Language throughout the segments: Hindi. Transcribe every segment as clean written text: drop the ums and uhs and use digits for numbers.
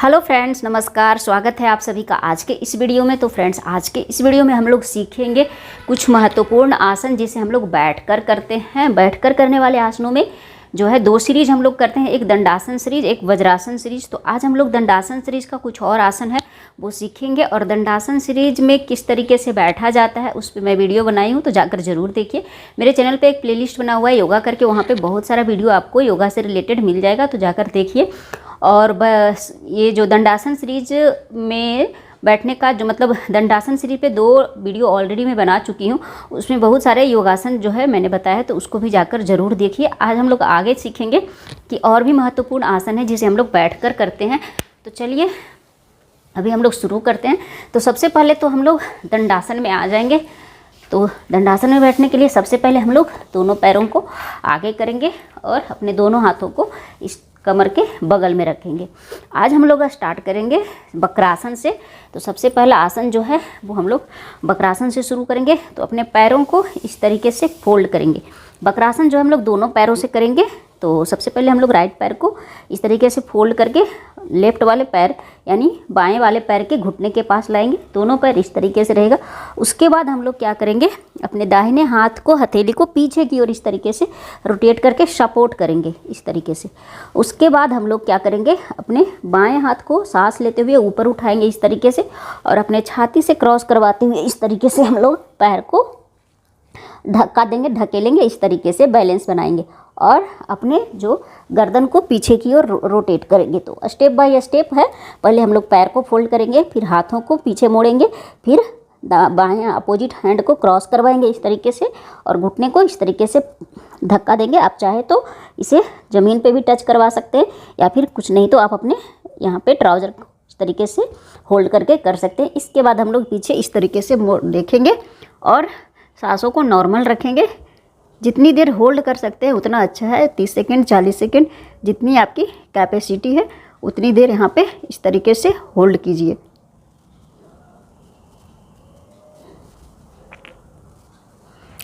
हेलो फ्रेंड्स, नमस्कार। स्वागत है आप सभी का आज के इस वीडियो में। तो फ्रेंड्स, आज के इस वीडियो में हम लोग सीखेंगे कुछ महत्वपूर्ण आसन जिसे हम लोग बैठकर करते हैं। बैठकर करने वाले आसनों में जो है दो सीरीज हम लोग करते हैं, एक दंडासन सीरीज, एक वज्रासन सीरीज। तो आज हम लोग दंडासन सीरीज का कुछ और आसन है वो सीखेंगे। और दंडासन सीरीज में किस तरीके से बैठा जाता है उस पर मैं वीडियो बनाई हूँ, तो जाकर ज़रूर देखिए। मेरे चैनल पे एक प्लेलिस्ट बना हुआ है योगा करके, वहाँ पे बहुत सारा वीडियो आपको योगा से रिलेटेड मिल जाएगा, तो जाकर देखिए। और बस ये जो दंडासन सीरीज में बैठने का जो मतलब दंडासन सीरीज पे 2 वीडियो ऑलरेडी मैं बना चुकी हूँ, उसमें बहुत सारे योगासन जो है मैंने बताया है, तो उसको भी जाकर ज़रूर देखिए। आज हम लोग आगे सीखेंगे कि और भी महत्वपूर्ण आसन है जिसे हम लोग बैठकर करते हैं। तो चलिए अभी हम लोग शुरू करते हैं। तो सबसे पहले तो हम लोग दंडासन में आ जाएंगे। तो दंडासन में बैठने के लिए सबसे पहले हम लोग दोनों पैरों को आगे करेंगे और अपने दोनों हाथों को इस कमर के बगल में रखेंगे। आज हम लोग स्टार्ट करेंगे वक्रासन से। तो सबसे पहला आसन जो है वो हम लोग वक्रासन से शुरू करेंगे। तो अपने पैरों को इस तरीके से फोल्ड करेंगे। वक्रासन जो हम लोग दोनों पैरों से करेंगे। तो सबसे पहले हम लोग राइट पैर को इस तरीके से फोल्ड करके लेफ्ट वाले पैर यानी बाएं वाले पैर के घुटने के पास लाएंगे। दोनों पैर इस तरीके से रहेगा। उसके बाद हम लोग क्या करेंगे, अपने दाहिने हाथ को, हथेली को पीछे की ओर इस तरीके से रोटेट करके सपोर्ट करेंगे इस तरीके से। उसके बाद हम लोग क्या करेंगे, अपने बाएं हाथ को सांस लेते हुए ऊपर उठाएंगे इस तरीके से, और अपने छाती से क्रॉस करवाते हुए इस तरीके से हम लोग पैर को धक्का देंगे, ढकेलेंगे, इस तरीके से बैलेंस बनाएंगे। और अपने जो गर्दन को पीछे की ओर रोटेट करेंगे। तो स्टेप बाय स्टेप है। पहले हम लोग पैर को फोल्ड करेंगे, फिर हाथों को पीछे मोड़ेंगे, फिर बाएं अपोजिट हैंड को क्रॉस करवाएंगे इस तरीके से, और घुटने को इस तरीके से धक्का देंगे। आप चाहे तो इसे ज़मीन पे भी टच करवा सकते हैं, या फिर कुछ नहीं तो आप अपने यहाँ पे ट्राउज़र को इस तरीके से होल्ड करके कर सकते हैं। इसके बाद हम लोग पीछे इस तरीके से देखेंगे और सांसों को नॉर्मल रखेंगे। जितनी देर होल्ड कर सकते हैं उतना अच्छा है। 30 सेकेंड, 40 सेकेंड, जितनी आपकी कैपेसिटी है उतनी देर यहाँ पे इस तरीके से होल्ड कीजिए।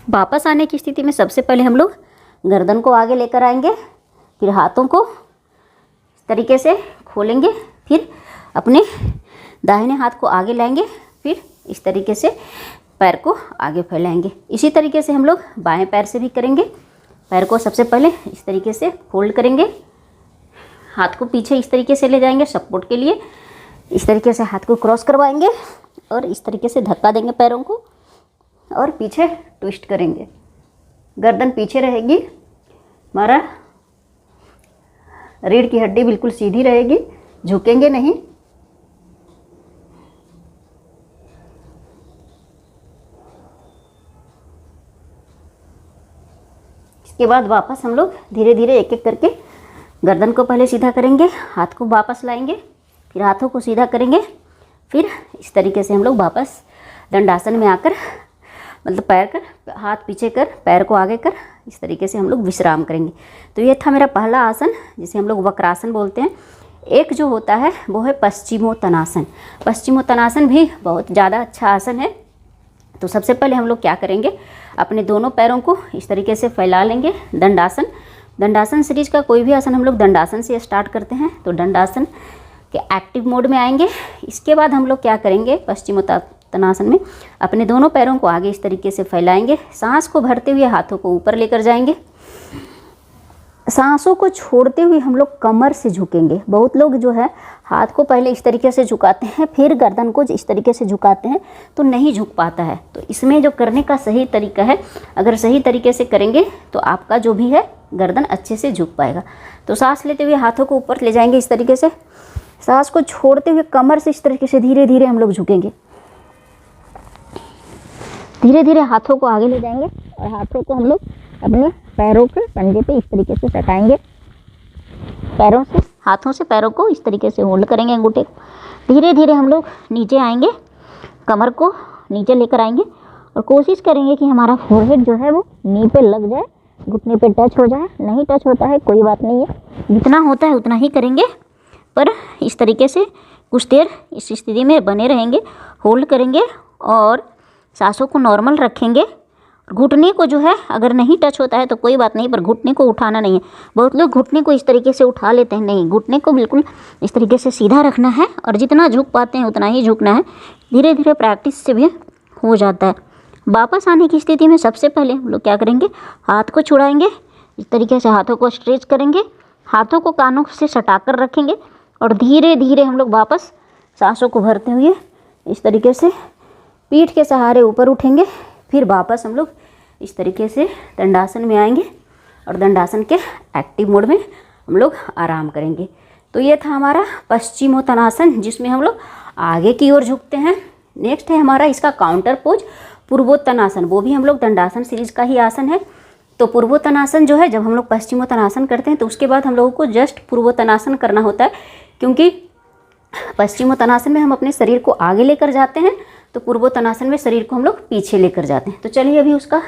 वापस आने की स्थिति में सबसे पहले हम लोग गर्दन को आगे लेकर आएंगे, फिर हाथों को इस तरीके से खोलेंगे, फिर अपने दाहिने हाथ को आगे लाएंगे, फिर इस तरीके से पैर को आगे फैलाएंगे। इसी तरीके से हम लोग बाएं पैर से भी करेंगे। पैर को सबसे पहले इस तरीके से फोल्ड करेंगे, हाथ को पीछे इस तरीके से ले जाएंगे सपोर्ट के लिए, इस तरीके से हाथ को क्रॉस करवाएंगे और इस तरीके से धक्का देंगे पैरों को और पीछे ट्विस्ट करेंगे। गर्दन पीछे रहेगी, हमारा रीढ़ की हड्डी बिल्कुल सीधी रहेगी, झुकेंगे नहीं। इसके बाद वापस हम लोग धीरे धीरे एक एक करके गर्दन को पहले सीधा करेंगे, हाथ को वापस लाएंगे, फिर हाथों को सीधा करेंगे, फिर इस तरीके से हम लोग वापस दंडासन में आकर मतलब पैर कर, हाथ पीछे कर, पैर को आगे कर, इस तरीके से हम लोग विश्राम करेंगे। तो ये था मेरा पहला आसन जिसे हम लोग वक्रासन बोलते हैं। एक जो होता है वो है पश्चिमोत्तानासन। पश्चिमोत्तानासन भी बहुत ज़्यादा अच्छा आसन है। तो सबसे पहले हम लोग क्या करेंगे, अपने दोनों पैरों को इस तरीके से फैला लेंगे। दंडासन सीरीज का कोई भी आसन हम लोग दंडासन से स्टार्ट करते हैं। तो दंडासन के एक्टिव मोड में आएंगे। इसके बाद हम लोग क्या करेंगे, पश्चिमोत्तानासन में अपने दोनों पैरों को आगे इस तरीके से फैलाएंगे। सांस को भरते हुए हाथों को ऊपर लेकर जाएंगे। सांसों को छोड़ते हुए हम लोग कमर से झुकेंगे। बहुत लोग जो है हाथ को पहले इस तरीके से झुकाते हैं, फिर गर्दन को इस तरीके से झुकाते हैं, तो नहीं झुक पाता है। तो इसमें जो करने का सही तरीका है, अगर सही तरीके से करेंगे तो आपका जो भी है गर्दन अच्छे से झुक पाएगा। तो सांस लेते हुए हाथों को ऊपर ले जाएंगे इस तरीके से। सांस को छोड़ते हुए कमर से इस तरीके से धीरे धीरे हम लोग झुकेंगे। धीरे धीरे हाथों को आगे ले जाएंगे और हाथों को हम लोग अपने पैरों के पंजे पे इस तरीके से सटाएंगे। पैरों से, हाथों से पैरों को इस तरीके से होल्ड करेंगे अंगूठे। धीरे धीरे हम लोग नीचे आएंगे, कमर को नीचे लेकर आएंगे और कोशिश करेंगे कि हमारा फोरहेड जो है वो नी पे लग जाए, घुटने पे टच हो जाए। नहीं टच होता है कोई बात नहीं है, जितना होता है उतना ही करेंगे। पर इस तरीके से कुछ देर इस स्थिति में बने रहेंगे, होल्ड करेंगे और सांसों को नॉर्मल रखेंगे घुटने को जो है अगर नहीं टच होता है तो कोई बात नहीं, पर घुटने को उठाना नहीं है। बहुत लोग घुटने को इस तरीके से उठा लेते हैं, नहीं, घुटने को बिल्कुल इस तरीके से सीधा रखना है और जितना झुक पाते हैं उतना ही झुकना है। धीरे धीरे प्रैक्टिस से भी हो जाता है। वापस आने की स्थिति में सबसे पहले हम लोग क्या करेंगे, हाथ को छुड़ाएंगे, इस तरीके से हाथों को स्ट्रेच करेंगे, हाथों को कानों से सटा कर रखेंगे और धीरे धीरे हम लोग वापस सांसों को भरते हुए इस तरीके से पीठ के सहारे ऊपर उठेंगे। फिर वापस हम लोग इस तरीके से दंडासन में आएंगे और दंडासन के एक्टिव मोड में हम लोग आराम करेंगे। तो ये था हमारा पश्चिमोत्तानासन, जिसमें हम लोग आगे की ओर झुकते हैं। नेक्स्ट है हमारा इसका काउंटर पोज पूर्वोत्तानासन, वो भी हम लोग दंडासन सीरीज का ही आसन है। तो पूर्वोत्तानासन जो है, जब हम लोग पश्चिमोत्तानासन करते हैं तो उसके बाद हम लोगों को जस्ट पूर्वोत्तानासन करना होता है, क्योंकि पश्चिमोत्तानासन में हम अपने शरीर को आगे लेकर जाते हैं, तो पूर्वोत्तानासन में शरीर को हम लोग पीछे लेकर जाते हैं। तो चलिए अभी उसका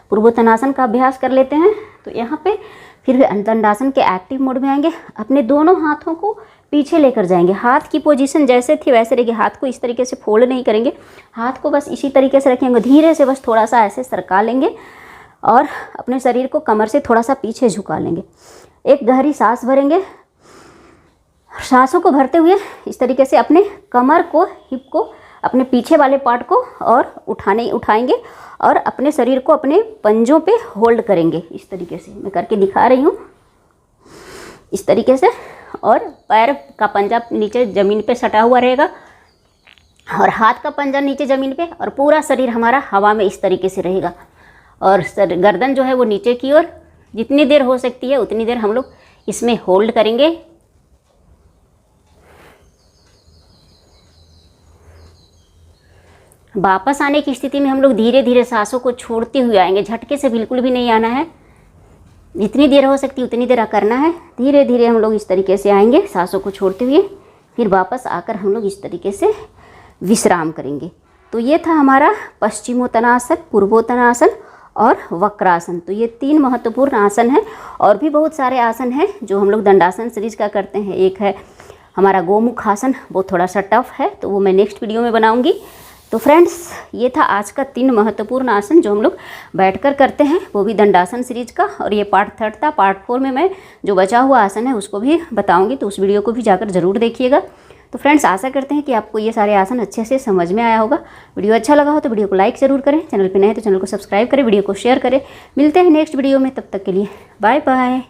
पूर्वोत्तानासन का अभ्यास कर लेते हैं। तो यहाँ पे फिर दंडासन के एक्टिव मोड में आएंगे, अपने दोनों हाथों को पीछे लेकर जाएंगे। हाथ की पोजीशन जैसे थी वैसे रहेगी, हाथ को इस तरीके से फोल्ड नहीं करेंगे, हाथ को बस इसी तरीके से रखेंगे। धीरे से बस थोड़ा सा ऐसे सरका लेंगे और अपने शरीर को कमर से थोड़ा सा पीछे झुका लेंगे। एक गहरी सांस भरेंगे, सांसों को भरते हुए इस तरीके से अपने कमर को, हिप को, अपने पीछे वाले पार्ट को और उठाएंगे और अपने शरीर को अपने पंजों पे होल्ड करेंगे। इस तरीके से मैं करके दिखा रही हूँ, इस तरीके से। और पैर का पंजा नीचे ज़मीन पे सटा हुआ रहेगा और हाथ का पंजा नीचे ज़मीन पे, और पूरा शरीर हमारा हवा में इस तरीके से रहेगा। और गर्दन जो है वो नीचे की ओर, जितनी देर हो सकती है उतनी देर हम लोग इसमें होल्ड करेंगे। वापस आने की स्थिति में हम लोग धीरे धीरे सांसों को छोड़ते हुए आएंगे, झटके से बिल्कुल भी नहीं आना है। जितनी देर हो सकती है उतनी देर करना है। धीरे धीरे हम लोग इस तरीके से आएंगे सांसों को छोड़ते हुए, फिर वापस आकर हम लोग इस तरीके से विश्राम करेंगे। तो ये था हमारा पश्चिमोत्तानासन, पूर्वोत्तानासन और वक्रासन। तो ये 3 महत्वपूर्ण आसन हैं। और भी बहुत सारे आसन हैं जो हम लोग दंडासन सीरीज का करते हैं। एक है हमारा गोमुख आसन, वो थोड़ा सा टफ है, तो वो मैं नेक्स्ट वीडियो में बनाऊंगी। तो फ्रेंड्स, ये था आज का 3 महत्वपूर्ण आसन जो हम लोग बैठकर करते हैं, वो भी दंडासन सीरीज का। और ये पार्ट 3 था। पार्ट 4 में मैं जो बचा हुआ आसन है उसको भी बताऊंगी, तो उस वीडियो को भी जाकर ज़रूर देखिएगा। तो फ्रेंड्स, आशा करते हैं कि आपको ये सारे आसन अच्छे से समझ में आया होगा। वीडियो अच्छा लगा हो तो वीडियो को लाइक ज़रूर करें, चैनल पर नए हैं तो चैनल को सब्सक्राइब करें, वीडियो को शेयर करें। मिलते हैं नेक्स्ट वीडियो में, तब तक के लिए बाय बाय।